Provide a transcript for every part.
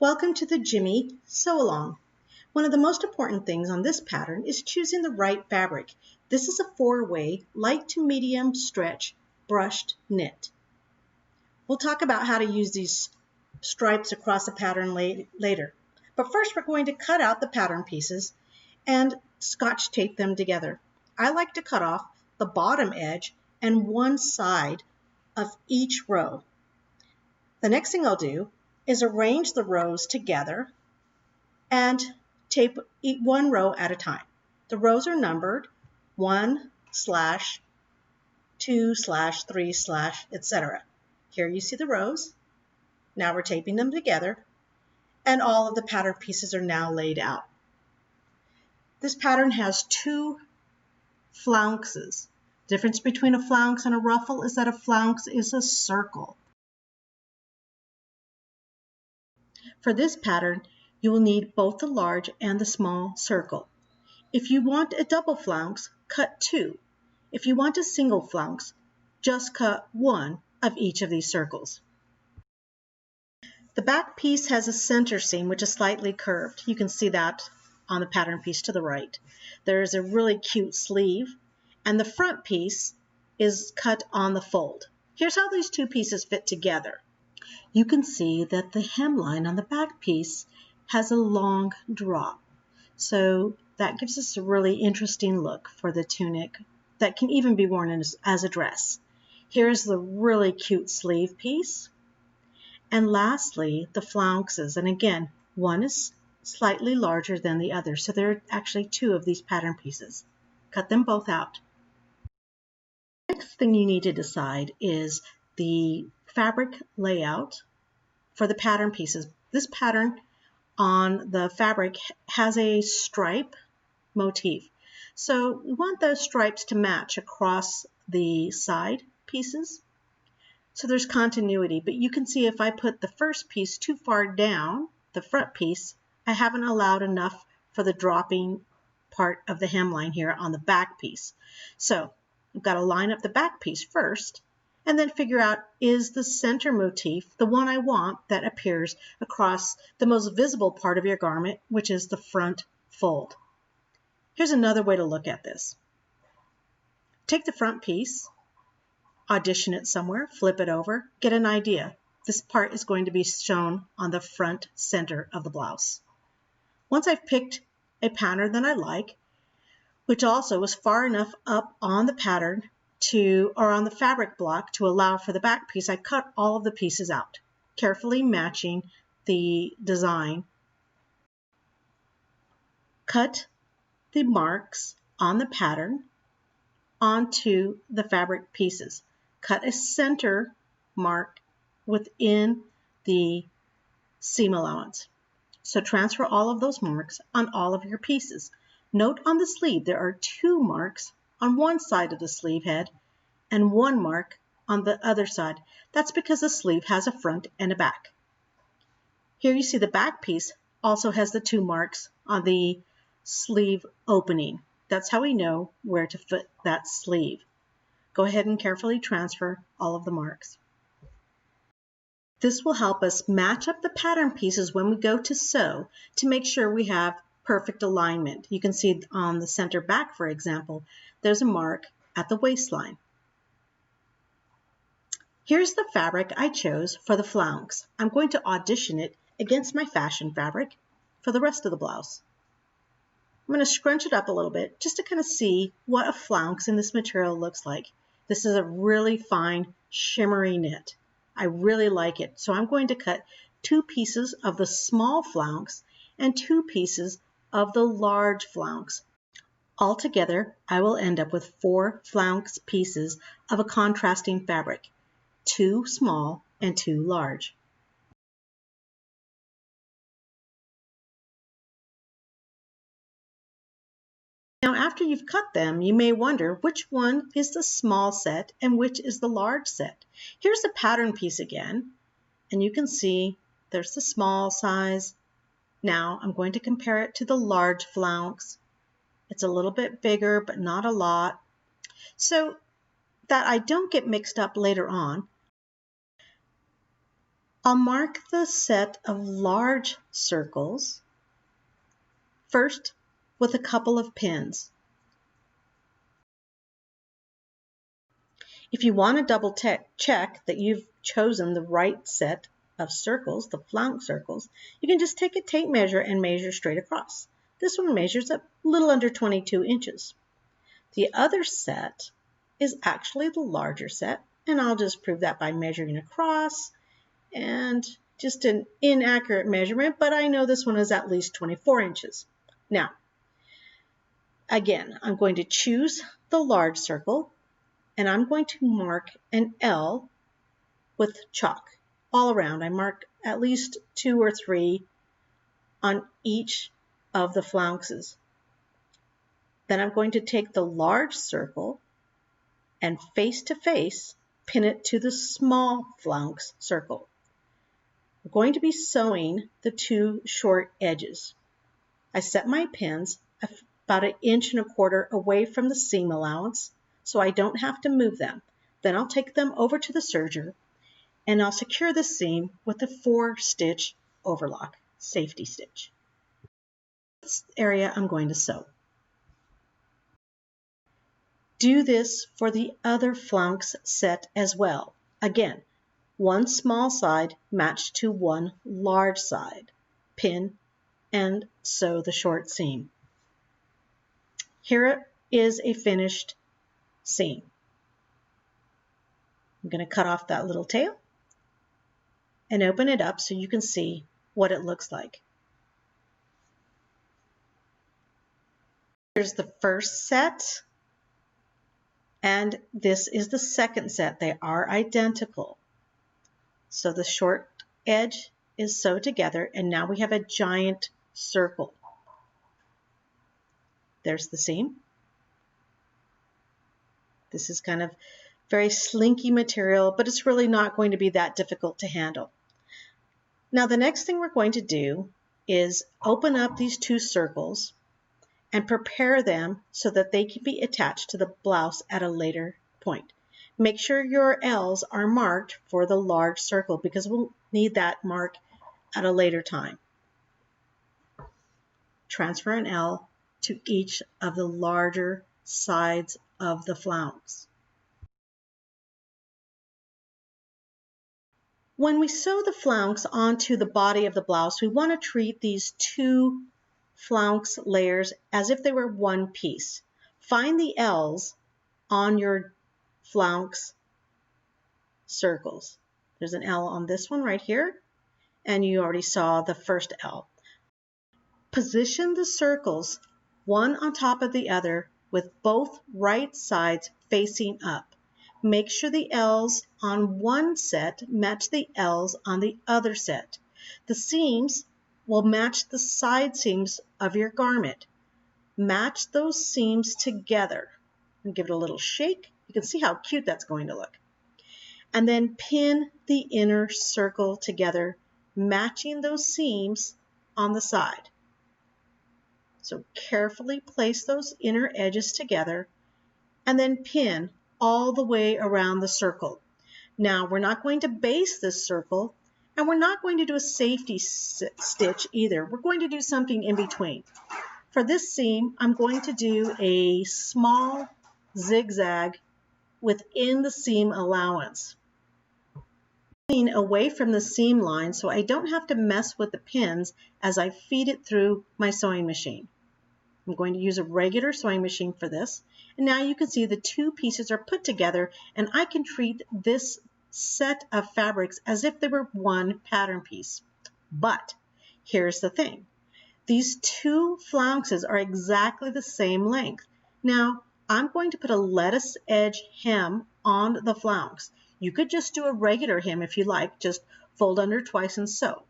Welcome to the Jimmie Sew-Along. One of the most important things on this pattern is choosing the right fabric. This is a 4-way, light to medium stretch, brushed knit. We'll talk about how to use these stripes across the pattern later. But first we're going to cut out the pattern pieces and scotch tape them together. I like to cut off the bottom edge and one side of each row. The next thing I'll do is arrange the rows together and tape one row at a time. The rows are numbered 1/2/3/ etc. Here you see the rows. Now we're taping them together and all of the pattern pieces are now laid out. This pattern has 2 flounces. The difference between a flounce and a ruffle is that a flounce is a circle. For this pattern, you will need both the large and the small circle. If you want a double flounce, cut 2. If you want a single flounce, just cut 1 of each of these circles. The back piece has a center seam which is slightly curved. You can see that on the pattern piece to the right. There is a really cute sleeve, and the front piece is cut on the fold. Here's how these 2 pieces fit together. You can see that the hemline on the back piece has a long drop. So that gives us a really interesting look for the tunic that can even be worn as a dress. Here's the really cute sleeve piece. And lastly, the flounces. And again, one is slightly larger than the other. So there are actually 2 of these pattern pieces. Cut them both out. Next thing you need to decide is the fabric layout for the pattern pieces. This pattern on the fabric has a stripe motif. So we want those stripes to match across the side pieces. So there's continuity, but you can see if I put the first piece too far down, the front piece, I haven't allowed enough for the dropping part of the hemline here on the back piece. So I've got to line up the back piece first and then figure out, is the center motif the one I want that appears across the most visible part of your garment, which is the front fold. Here's another way to look at this. Take the front piece, audition it somewhere, flip it over, get an idea. This part is going to be shown on the front center of the blouse. Once I've picked a pattern that I like, which also is far enough up on the pattern or on the fabric block to allow for the back piece, I cut all of the pieces out, carefully matching the design. Cut the marks on the pattern onto the fabric pieces. Cut a center mark within the seam allowance. So transfer all of those marks on all of your pieces. Note on the sleeve there are 2 marks on one side of the sleeve head and 1 mark on the other side. That's because the sleeve has a front and a back. Here you see the back piece also has the 2 marks on the sleeve opening. That's how we know where to fit that sleeve. Go ahead and carefully transfer all of the marks. This will help us match up the pattern pieces when we go to sew to make sure we have perfect alignment. You can see on the center back, for example, there's a mark at the waistline. Here's the fabric I chose for the flounce. I'm going to audition it against my fashion fabric for the rest of the blouse. I'm going to scrunch it up a little bit just to kind of see what a flounce in this material looks like. This is a really fine shimmery knit. I really like it. So I'm going to cut 2 pieces of the small flounce and 2 pieces of the large flounce. Altogether, I will end up with 4 flounce pieces of a contrasting fabric, 2 small and 2 large. Now, after you've cut them, you may wonder which one is the small set and which is the large set. Here's the pattern piece again, and you can see there's the small size. Now, I'm going to compare it to the large flounce. It's a little bit bigger, but not a lot. So that I don't get mixed up later on, I'll mark the set of large circles first with a couple of pins. If you want to double check that you've chosen the right set of circles, the flounce circles, you can just take a tape measure and measure straight across. This one measures a little under 22 inches. The other set is actually the larger set, and I'll just prove that by measuring across, and just an inaccurate measurement, but I know this one is at least 24 inches. Now, again, I'm going to choose the large circle, and I'm going to mark an L with chalk all around. I mark at least 2 or 3 on each of the flounces. Then I'm going to take the large circle and face to face pin it to the small flounce circle. I'm going to be sewing the 2 short edges. I set my pins about 1.25 inches away from the seam allowance so I don't have to move them. Then I'll take them over to the serger and I'll secure the seam with a 4-stitch overlock safety stitch. This area I'm going to sew. Do this for the other flounce set as well. Again, one small side matched to one large side. Pin and sew the short seam. Here is a finished seam. I'm going to cut off that little tail and open it up so you can see what it looks like. Here's the first set, and this is the second set. They are identical. So the short edge is sewed together, and now we have a giant circle. There's the seam. This is kind of very slinky material, but it's really not going to be that difficult to handle. Now the next thing we're going to do is open up these 2 circles and prepare them so that they can be attached to the blouse at a later point. Make sure your L's are marked for the large circle because we'll need that mark at a later time. Transfer an L to each of the larger sides of the flounce. When we sew the flounce onto the body of the blouse, we want to treat these 2 flounce layers as if they were one piece. Find the L's on your flounce circles. There's an L on this one right here, and you already saw the first L. Position the circles one on top of the other with both right sides facing up. Make sure the L's on one set match the L's on the other set. The seams will match the side seams of your garment. Match those seams together and give it a little shake. You can see how cute that's going to look. And then pin the inner circle together, matching those seams on the side. So carefully place those inner edges together and then pin all the way around the circle. Now we're not going to base this circle, and we're not going to do a safety stitch either. We're going to do something in between. For this seam, I'm going to do a small zigzag within the seam allowance, away from the seam line so I don't have to mess with the pins as I feed it through my sewing machine. I'm going to use a regular sewing machine for this, and now you can see the 2 pieces are put together, and I can treat this set of fabrics as if they were one pattern piece. But here's the thing. These 2 flounces are exactly the same length. Now, I'm going to put a lettuce edge hem on the flounce. You could just do a regular hem if you like, just fold under twice and sew.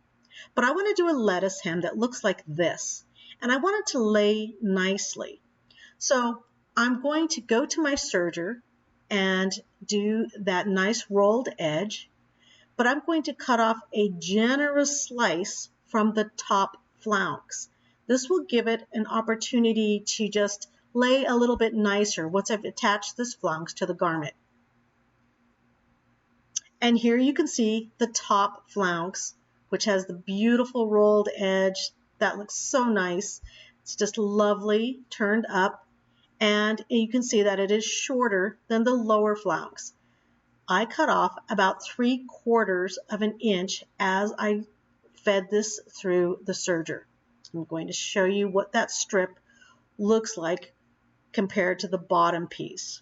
But I want to do a lettuce hem that looks like this, and I want it to lay nicely. So I'm going to go to my serger and do that nice rolled edge, but I'm going to cut off a generous slice from the top flounce. This will give it an opportunity to just lay a little bit nicer once I've attached this flounce to the garment. And here you can see the top flounce, which has the beautiful rolled edge. That looks so nice. It's just lovely turned up. And you can see that it is shorter than the lower flounce. I cut off about 3/4 of an inch as I fed this through the serger. I'm going to show you what that strip looks like compared to the bottom piece.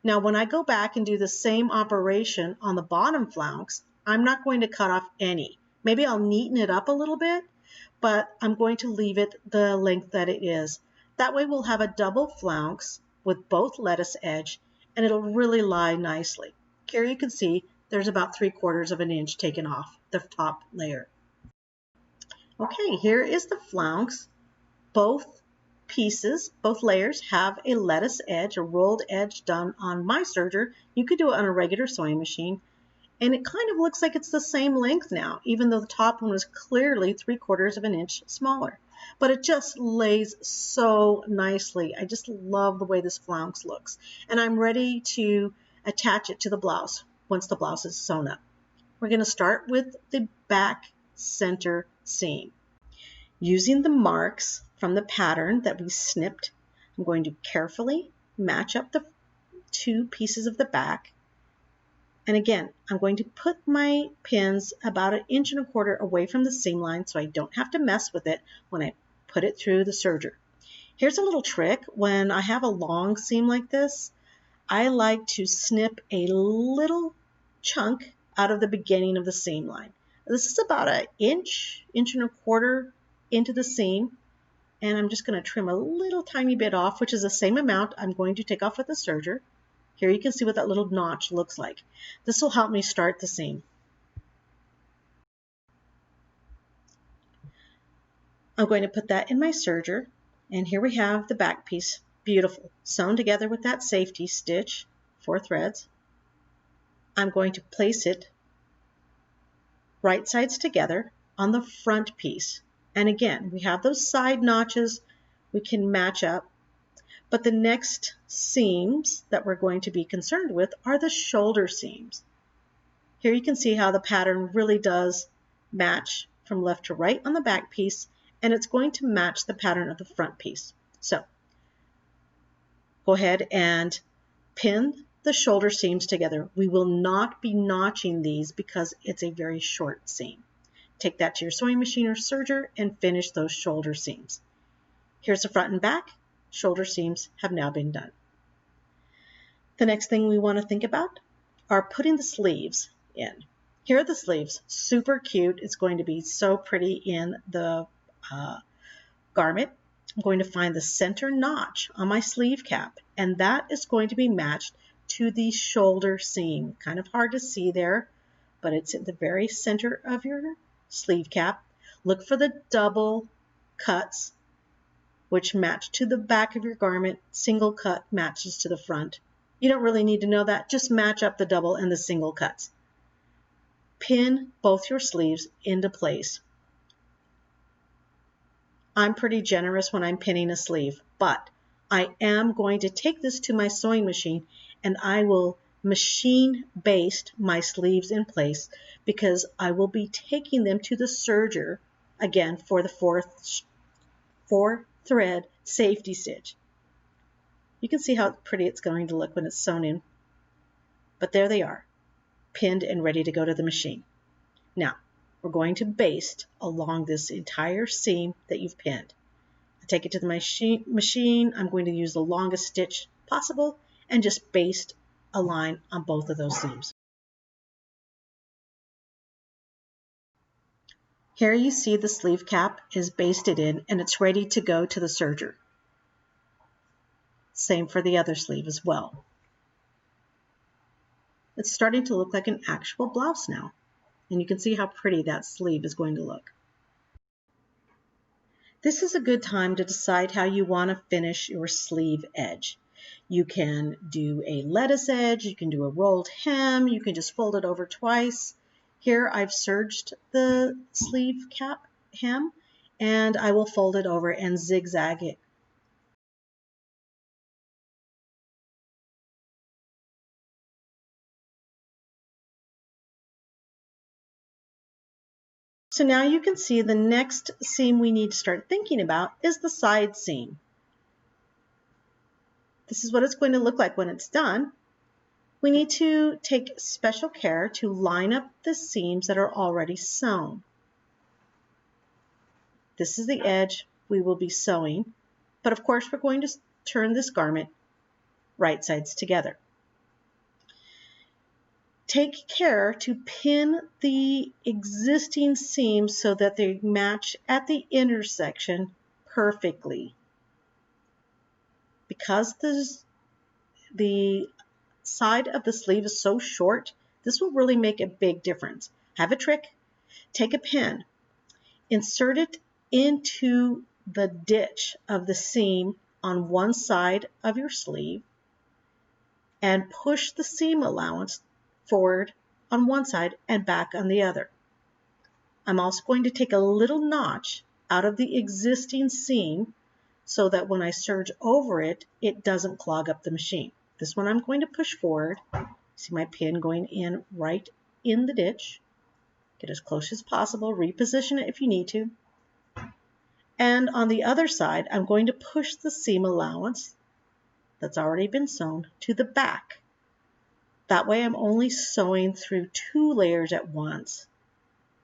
Now, when I go back and do the same operation on the bottom flounce, I'm not going to cut off any. Maybe I'll neaten it up a little bit, but I'm going to leave it the length that it is. That way we'll have a double flounce with both lettuce edge, and it'll really lie nicely. Here you can see there's about 3/4 of an inch taken off the top layer. Okay, here is the flounce. Both pieces, both layers have a lettuce edge, a rolled edge done on my serger. You could do it on a regular sewing machine. And it kind of looks like it's the same length now, even though the top one was clearly 3/4 of an inch smaller. But it just lays so nicely. I just love the way this flounce looks. And I'm ready to attach it to the blouse once the blouse is sewn up. We're going to start with the back center seam. Using the marks from the pattern that we snipped, I'm going to carefully match up the two pieces of the back. And again, I'm going to put my pins about 1.25 inches away from the seam line so I don't have to mess with it when I put it through the serger. Here's a little trick. When I have a long seam like this, I like to snip a little chunk out of the beginning of the seam line. This is about 1 inch, 1.25 inches into the seam, and I'm just going to trim a little tiny bit off, which is the same amount I'm going to take off with the serger. Here you can see what that little notch looks like. This will help me start the seam. I'm going to put that in my serger, and here we have the back piece. Beautiful, sewn together with that safety stitch, 4 threads. I'm going to place it right sides together on the front piece. And again, we have those side notches we can match up, but the next seams that we're going to be concerned with are the shoulder seams. Here you can see how the pattern really does match from left to right on the back piece, and it's going to match the pattern of the front piece. So go ahead and pin the shoulder seams together. We will not be notching these because it's a very short seam. Take that to your sewing machine or serger and finish those shoulder seams. Here's the front and back. Shoulder seams have now been done. The next thing we want to think about are putting the sleeves in. Here are the sleeves. Super cute. It's going to be so pretty in the garment. I'm going to find the center notch on my sleeve cap, and that is going to be matched to the shoulder seam. Kind of hard to see there, but it's at the very center of your sleeve cap. Look for the double cuts, which match to the back of your garment. Single cut matches to the front. You don't really need to know that. Just match up the double and the single cuts. Pin both your sleeves into place. I'm pretty generous when I'm pinning a sleeve, but I am going to take this to my sewing machine and I will machine baste my sleeves in place because I will be taking them to the serger again for the 4 thread safety stitch. You can see how pretty it's going to look when it's sewn in, but there they are, pinned and ready to go to the machine. Now we're going to baste along this entire seam that you've pinned. I take it to the machine. I'm going to use the longest stitch possible and just baste a line on both of those seams. Here you see the sleeve cap is basted in and it's ready to go to the serger. Same for the other sleeve as well. It's starting to look like an actual blouse now, and you can see how pretty that sleeve is going to look. This is a good time to decide how you want to finish your sleeve edge. You can do a lettuce edge, you can do a rolled hem, you can just fold it over twice. Here I've serged the sleeve cap hem, and I will fold it over and zigzag it. So now you can see the next seam we need to start thinking about is the side seam. This is what it's going to look like when it's done. We need to take special care to line up the seams that are already sewn. This is the edge we will be sewing, but of course we're going to turn this garment right sides together. Take care to pin the existing seams so that they match at the intersection perfectly. Because the side of the sleeve is so short, this will really make a big difference. Have a trick. Take a pin, insert it into the ditch of the seam on one side of your sleeve, and push the seam allowance forward on one side and back on the other. I'm also going to take a little notch out of the existing seam so that when I serge over it, it doesn't clog up the machine. This one I'm going to push forward. See my pin going in right in the ditch. Get as close as possible. Reposition it if you need to. And on the other side, I'm going to push the seam allowance that's already been sewn to the back. That way I'm only sewing through 2 layers at once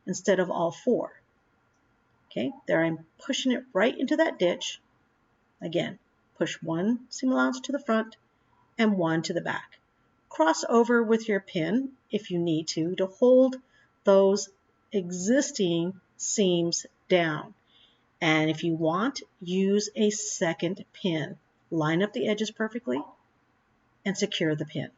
instead of all 4. Okay, there I'm pushing it right into that ditch. Again, push 1 seam allowance to the front and 1 to the back. Cross over with your pin if you need to hold those existing seams down. And if you want, use a second pin. Line up the edges perfectly and secure the pin.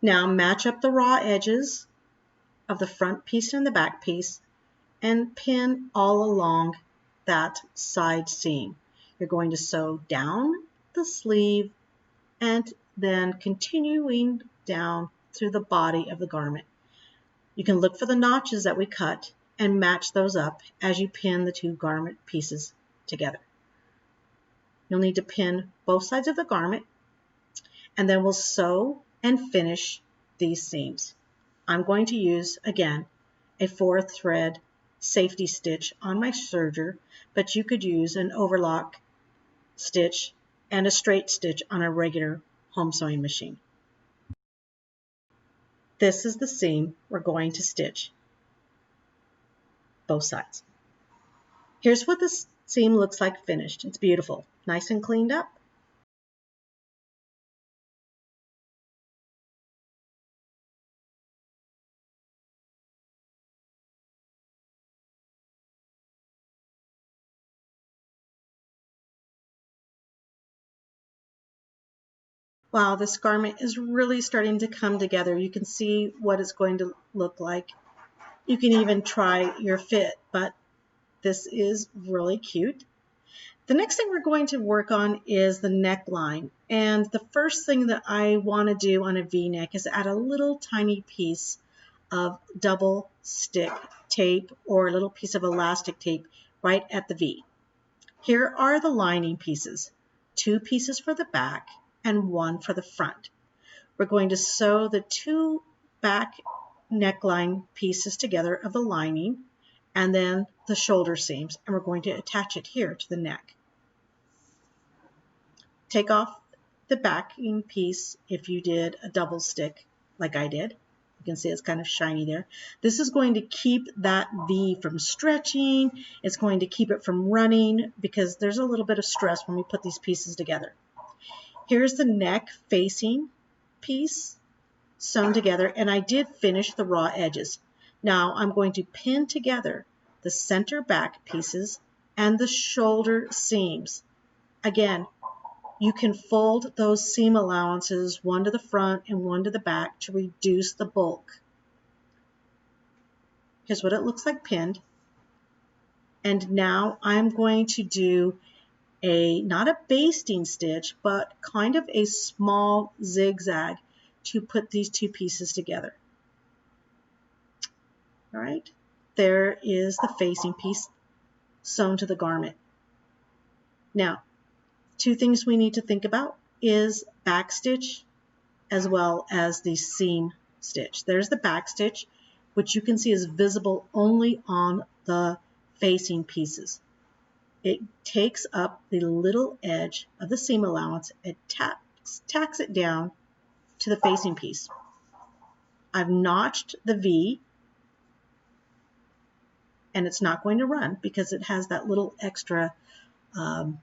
Now match up the raw edges of the front piece and the back piece and pin all along that side seam. You're going to sew down the sleeve and then continuing down through the body of the garment. You can look for the notches that we cut and match those up as you pin the 2 garment pieces together. You'll need to pin both sides of the garment, and then we'll sew and finish these seams. I'm going to use, again, a 4-thread safety stitch on my serger, but you could use an overlock stitch and a straight stitch on a regular home sewing machine. This is the seam we're going to stitch both sides. Here's what the seam looks like finished. It's beautiful, nice and cleaned up. Wow, this garment is really starting to come together. You can see what it's going to look like. You can even try your fit, but this is really cute. The next thing we're going to work on is the neckline. And the first thing that I want to do on a V-neck is add a little tiny piece of double stick tape or a little piece of elastic tape right at the V. Here are the lining pieces, 2 pieces for the back and 1 for the front. We're going to sew the 2 back neckline pieces together of the lining and then the shoulder seams, and we're going to attach it here to the neck. Take off the backing piece if you did a double stick like I did. You can see it's kind of shiny there. This is going to keep that V from stretching. It's going to keep it from running because there's a little bit of stress when we put these pieces together. Here's the neck facing piece sewn together, and I did finish the raw edges. Now I'm going to pin together the center back pieces and the shoulder seams. Again, you can fold those seam allowances, 1 to the front and 1 to the back, to reduce the bulk. Here's what it looks like pinned. And now I'm going to do not a basting stitch, but kind of a small zigzag to put these 2 pieces together. All right, there is the facing piece sewn to the garment. Now, Two things we need to think about is back stitch as well as the seam stitch. There's the back stitch, which you can see is visible only on the facing pieces. It takes up the little edge of the seam allowance, it tacks it down to the facing piece. I've notched the V, and it's not going to run because it has that little extra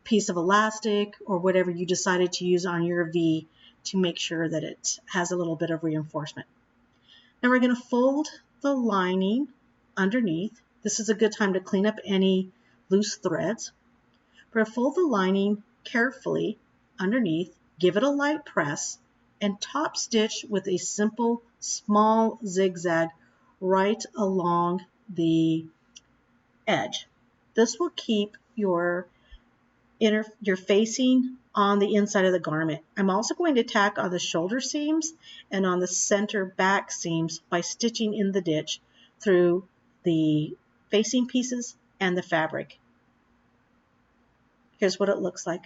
piece of elastic or whatever you decided to use on your V to make sure that it has a little bit of reinforcement. Now we're going to fold the lining underneath. This is a good time to clean up any loose threads. But fold the lining carefully underneath, give it a light press, and top stitch with a simple small zigzag right along the edge. This will keep your facing on the inside of the garment. I'm also going to tack on the shoulder seams and on the center back seams by stitching in the ditch through the facing pieces and the fabric. Here's what it looks like.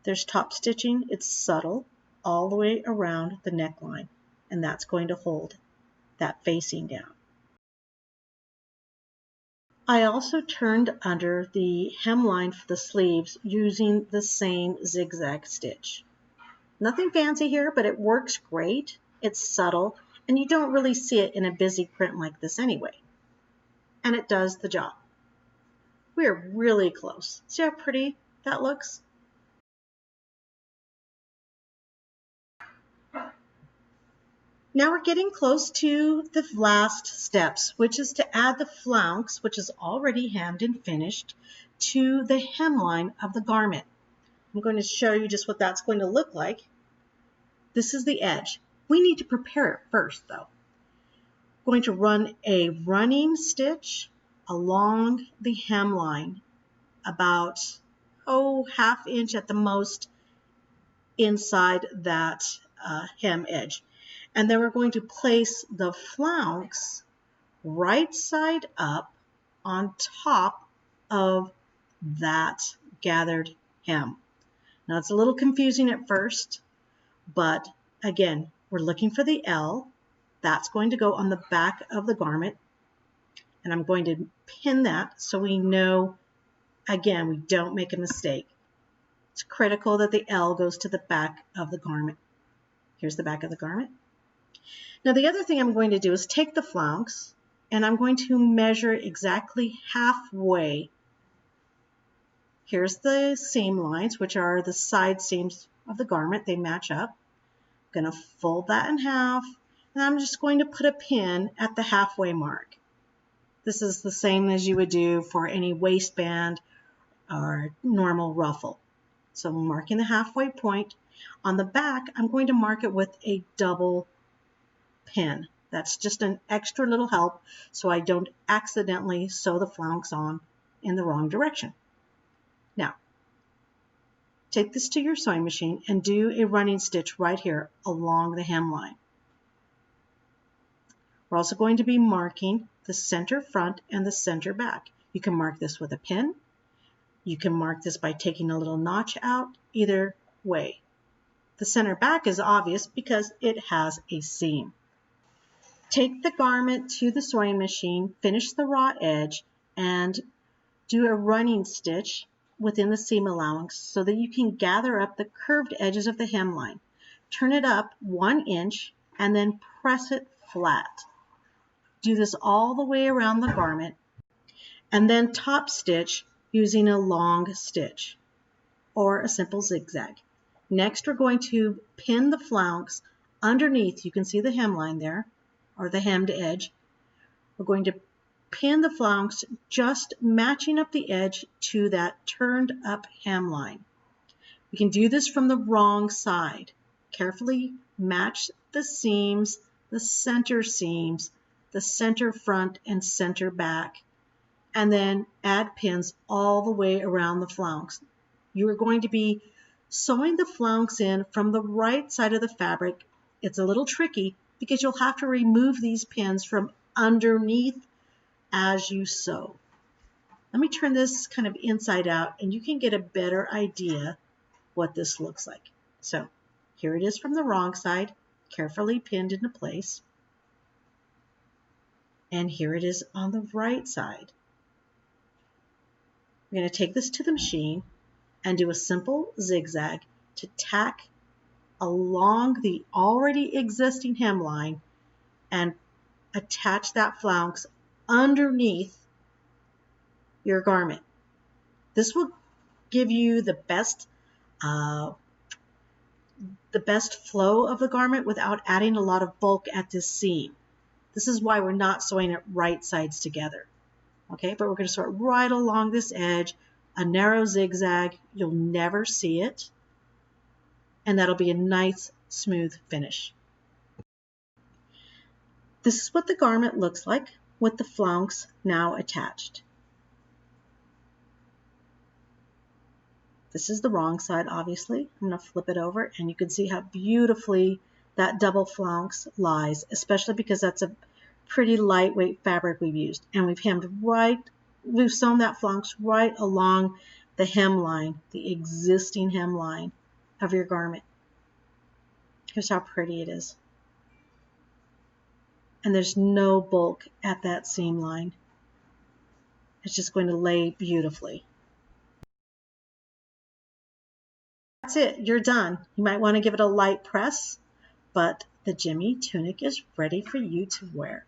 There's top stitching. It's subtle all the way around the neckline, and that's going to hold that facing down. I also turned under the hemline for the sleeves using the same zigzag stitch. Nothing fancy here, but it works great. It's subtle, and you don't really see it in a busy print like this anyway. And it does the job. We are really close. See how pretty that looks? Now we're getting close to the last steps, which is to add the flounce, which is already hemmed and finished, to the hemline of the garment. I'm going to show you just what that's going to look like. This is the edge. We need to prepare it first, though. I'm going to run a running stitch along the hemline, about, ½ inch at the most inside that hem edge. And then we're going to place the flounce right side up on top of that gathered hem. Now it's a little confusing at first, but again, we're looking for the L. That's going to go on the back of the garment. And I'm going to pin that so we know, again, we don't make a mistake. It's critical that the L goes to the back of the garment. Here's the back of the garment. Now the other thing I'm going to do is take the flounce and I'm going to measure exactly halfway. Here's the seam lines, which are the side seams of the garment. They match up. I'm going to fold that in half, and I'm just going to put a pin at the halfway mark. This is the same as you would do for any waistband or normal ruffle. So I'm marking the halfway point. On the back, I'm going to mark it with a double pin. That's just an extra little help so I don't accidentally sew the flounce on in the wrong direction. Now, take this to your sewing machine and do a running stitch right here along the hemline. We're also going to be marking the center front and the center back. You can mark this with a pin. You can mark this by taking a little notch out. Either way. The center back is obvious because it has a seam. Take the garment to the sewing machine, finish the raw edge, and do a running stitch within the seam allowance so that you can gather up the curved edges of the hemline. Turn it up 1 inch and then press it flat. Do this all the way around the garment and then top stitch using a long stitch or a simple zigzag. Next, we're going to pin the flounce underneath. You can see the hemline there, or the hemmed edge. We're going to pin the flounce just matching up the edge to that turned up hemline. We can do this from the wrong side. Carefully match the seams, the center seams, the center front and center back, and then add pins all the way around the flounce. You are going to be sewing the flounce in from the right side of the fabric. It's a little tricky because you'll have to remove these pins from underneath as you sew. Let me turn this kind of inside out and you can get a better idea what this looks like. So here it is from the wrong side, carefully pinned into place. And here it is on the right side. We're going to take this to the machine and do a simple zigzag to tack along the already existing hemline and attach that flounce underneath your garment. This will give you the best flow of the garment without adding a lot of bulk at this seam. This is why we're not sewing it right sides together. Okay, but we're going to sort right along this edge, a narrow zigzag. You'll never see it. And that'll be a nice, smooth finish. This is what the garment looks like with the flounce now attached. This is the wrong side, obviously. I'm going to flip it over and you can see how beautifully that double flounce lies, especially because that's a pretty lightweight fabric we've used. And we've sewn that flounce right along the hemline, the existing hemline of your garment. Here's how pretty it is. And there's no bulk at that seam line. It's just going to lay beautifully. That's it, you're done. You might want to give it a light press, but the Jimmie tunic is ready for you to wear.